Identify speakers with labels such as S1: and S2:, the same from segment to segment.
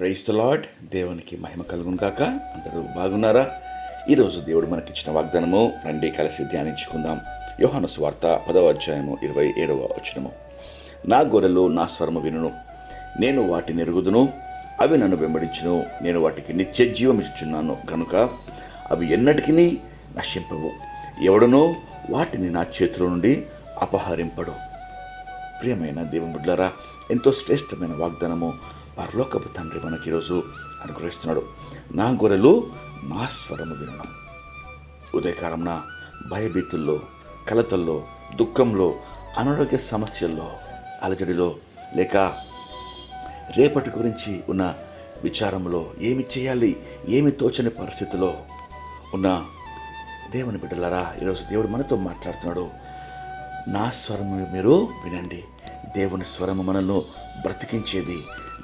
S1: Praise the lord. దేవునికి మహిమ కలుగును గాక. అందరూ బాగున్నారా? ఈరోజు దేవుడు మనకిచ్చిన వాగ్దానము రండి కలిసి ధ్యానించుకుందాం. యోహాను సువార్త 10వ అధ్యాయము 27వ వచనము. నా గొర్రెలు నా స్వరము వినును, నేను వాటిని ఎరుగుదును, అవి నన్ను వెంబడించును, నేను వాటికి నిత్య జీవం ఇచ్చుచున్నాను గనుక అవి ఎన్నటికీ నశింపవు, ఎవడునో వాటిని నా చేతిలో నుండి అపహరింపడు. ప్రియమైన దేవుని బిడ్డలారా, ఎంతో శ్రేష్టమైన వాగ్దానము పరలోకపు తండ్రి మనకి ఈరోజు అనుగ్రహిస్తున్నాడు. నా గొర్రెలు నా స్వరము వినడం. ఉదయకాలంన భయభీతుల్లో, కలతల్లో, దుఃఖంలో, అనారోగ్య సమస్యల్లో, అలజడిలో, లేక రేపటి గురించి ఉన్న విచారంలో, ఏమి చేయాలి, ఏమి తోచని పరిస్థితిలో ఉన్న దేవుని బిడ్డలారా, ఈరోజు దేవుడు మనతో మాట్లాడుతున్నాడు. నా స్వరము మీరు వినండి. దేవుని స్వరము మనల్ని బ్రతికించేది,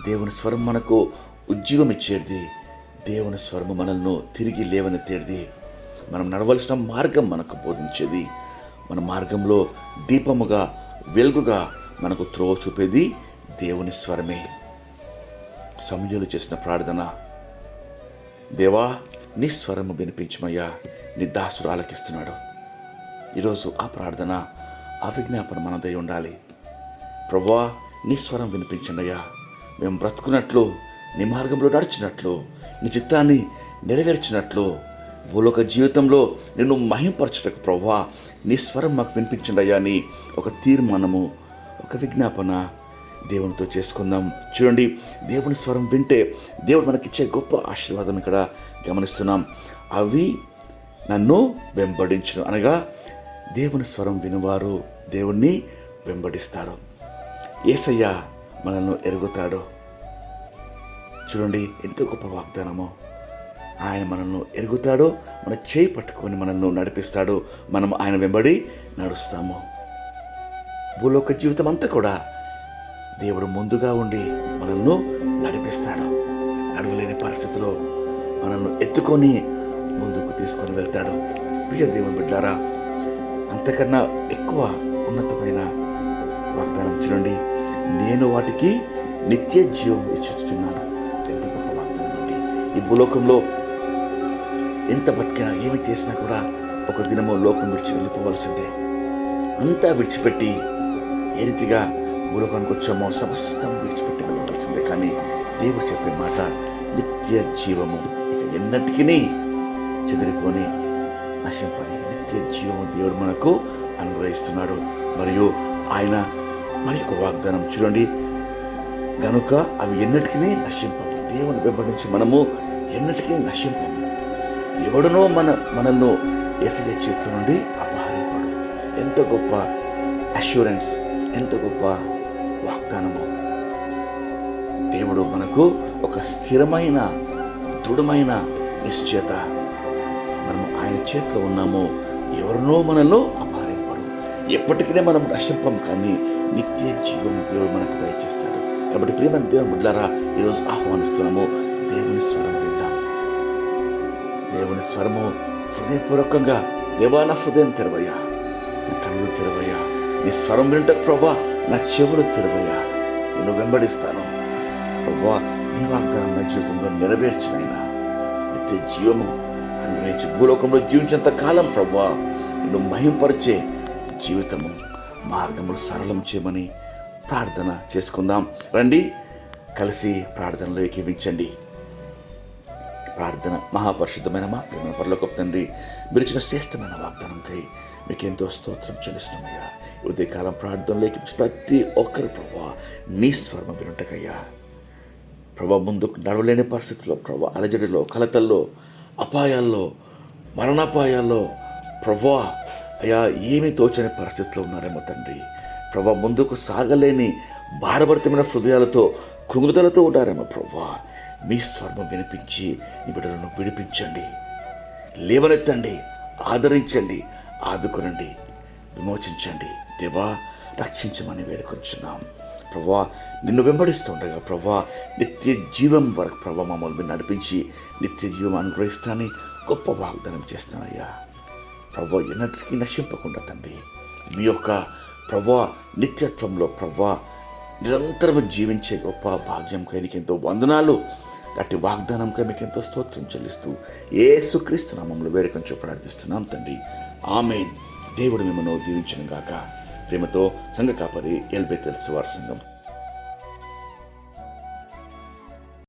S1: దేవుని స్వరం మనకు ఉద్యోగం ఇచ్చేది, దేవుని స్వరము మనల్ని తిరిగి లేవనెత్తేది, మనం నడవలసిన మార్గం మనకు బోధించేది, మన మార్గంలో దీపముగా వెలుగుగా మనకు త్రోవ చూపేది దేవుని స్వరమే. సమూయేలు చేసిన ప్రార్థన, దేవా నీ స్వరము వినిపించమయ్యా, నీ దాసుడు ఆలకిస్తున్నాడు. ఈరోజు ఆ ప్రార్థన, ఆ విజ్ఞాపన మనదై ఉండాలి. ప్రభువా నీ స్వరం వినిపించండి అయ్యా, మేము బ్రతుకున్నట్లు, నీ మార్గంలో నడిచినట్లు, నీ చిత్తాన్ని నెరవేర్చినట్లు, భూలోక జీవితంలో నిన్ను మహింపరచుటకు ప్రభువా నీ స్వరం మాకు వినిపించండి అయ్యా అని ఒక తీర్మానము, ఒక విజ్ఞాపన దేవునితో చేసుకుందాం. చూడండి, దేవుని స్వరం వింటే దేవుడు మనకిచ్చే గొప్ప ఆశీర్వాదం ఇక్కడ గమనిస్తున్నాం. అవి నన్ను వెంబడించును అనగా దేవుని స్వరం వినువారు దేవుణ్ణి వెంబడిస్తారు. యేసయ్య మనల్ని ఎరుగుతాడు. చూడండి ఎంతో గొప్ప వాగ్దానము. ఆయన మనల్ని ఎరుగుతాడు, మన చేయి పట్టుకొని మనల్ని నడిపిస్తాడు, మనం ఆయన వెంబడి నడుస్తాము. భూలోక జీవితం అంతా కూడా దేవుడు ముందుగా ఉండి మనల్ని నడిపిస్తాడు. నడవలేని పరిస్థితిలో మనల్ని ఎత్తుకొని ముందుకు తీసుకొని వెళ్తాడు. ప్రియ దేవుని బిడ్డలారా, అంతకన్నా ఎక్కువ ఉన్నతమైన వాగ్దానం చూడండి. నేను వాటికి నిత్య జీవం ఇచ్చుచున్నాను. ఎంత గొప్ప వాగ్దానం అండి. ఈ భూలోకంలో ఎంత బతికినా, ఏమి చేసినా కూడా ఒక దినము లోకం విడిచి వెళ్ళిపోవలసిందే. అంతా విడిచిపెట్టి ఏ రీతిగా భూలోకానికి వచ్చామో సమస్తం విడిచిపెట్టి వెళ్ళవలసిందే. కానీ దేవుడు చెప్పే మాట నిత్య జీవము, ఇక ఎన్నటికీ చెదిరిపోని నశింపని నిత్య జీవము దేవుడు మనకు అనుగ్రహిస్తున్నాడు. మరియు ఆయన మరి ఒక వాగ్దానం చూడండి, గనుక అవి ఎన్నటికీ నశింపవు. దేవుని వెంబడించి మనము ఎన్నటికీ నశింపము, ఎవడునో మనల్ని యేసయ్య చేతి నుండి అపహరింపడు. ఎంత గొప్ప అష్యూరెన్స్, ఎంత గొప్ప వాగ్దానము. దేవుడు మనకు ఒక స్థిరమైన, దృఢమైన నిశ్చయత. మనము ఆయన చేతిలో ఉన్నాము, ఎవరినో మనల్ని అపహరింపరు. ఎప్పటికీ మనం నశింపం, కానీ నిత్య జీవం దేవుడు మనకు దయచేస్తాడు. కాబట్టి ప్రియమైన దేవుని బిడ్డలారా, ఈరోజు ఆహ్వానిస్తున్నాము, దేవుని స్వరం విందాం. దేవుని స్వరము హృదయపూర్వకంగా, దేవా నా హృదయం తెరవయ్యా, నా కన్నులు తెరవయ్యా, నీ స్వరం వింటకు ప్రభా నా చెవులు తెరవయ్యా, నేను వెంబడిస్తాను ప్రభా. నీ వాగ్దానం నా జీవితంలో నెరవేర్చినైనా నిత్య జీవము అనుగ్రహించి భూలోకంలో జీవించేంత కాలం ప్రభా నిన్ను మహింపరిచే జీవితము, మార్గములు సరళం చేయమని ప్రార్థన చేసుకుందాం. రండి కలిసి ప్రార్థనలో ఏకీవించండి. ప్రార్థన. మహాపరిశుద్ధమైన మా ప్రేమ పరలోకపు తండ్రి, మీరు ఇచ్చిన శ్రేష్టమైన వాగ్దానంకై మీకు ఎంతో స్తోత్రం చెల్లిస్తున్నామయ్యా. ఉదయకాలం ప్రార్థనలో ఏకీవించిన ప్రతి ఒక్కరు ప్రభా నీ స్వరం వినుటకయ్యా ప్రభా, ముందుకు నడవలేని పరిస్థితుల్లో ప్రభా, అలజడిలో, కలతల్లో, అపాయాల్లో, మరణాపాయాల్లో ప్రభా అయ్యా ఏమీ తోచని పరిస్థితిలో ఉన్నారేమో తండ్రి. ప్రభా, ముందుకు సాగలేని భారభరితమైన హృదయాలతో, కృంగుదలతో ఉంటారేమో ప్రభా. మీ స్వరం వినిపించి నీ బిడ్డలను విడిపించండి, లేవనెత్తండి, ఆదరించండి, ఆదుకొనండి, విమోచించండి. దేవా రక్షించమని వేడుకొంచున్నాం ప్రభా. నిన్ను వెంబడిస్తుండగా ప్రభా నిత్య జీవం వరకు ప్రభా మమ్మల్ని నడిపించి నిత్య జీవం అనుగ్రహిస్తానని గొప్ప వాగ్దానం చేస్తానయ్యా ప్రభా. ఎన్నటికీ నశింపకుండా తండ్రి మీ యొక్క ప్రభా నిత్యత్వంలో ప్రభా నిరంతరం జీవించే గొప్ప భాగ్యం కైకి ఎంతో వందనాలు. అట్టి వాగ్దానంగా మీకు ఎంతో స్తోత్రం చెల్లిస్తూ యేసుక్రీస్తు నామములో వేడుకొంచు ప్రార్థిస్తున్నాం తండ్రి. ఆమేన్. దేవుడు మిమ్మల్ని దీవించును గాక. ప్రేమతో సంఘ కాపరి ఎల్బెతెల్ సువార్ సంఘం.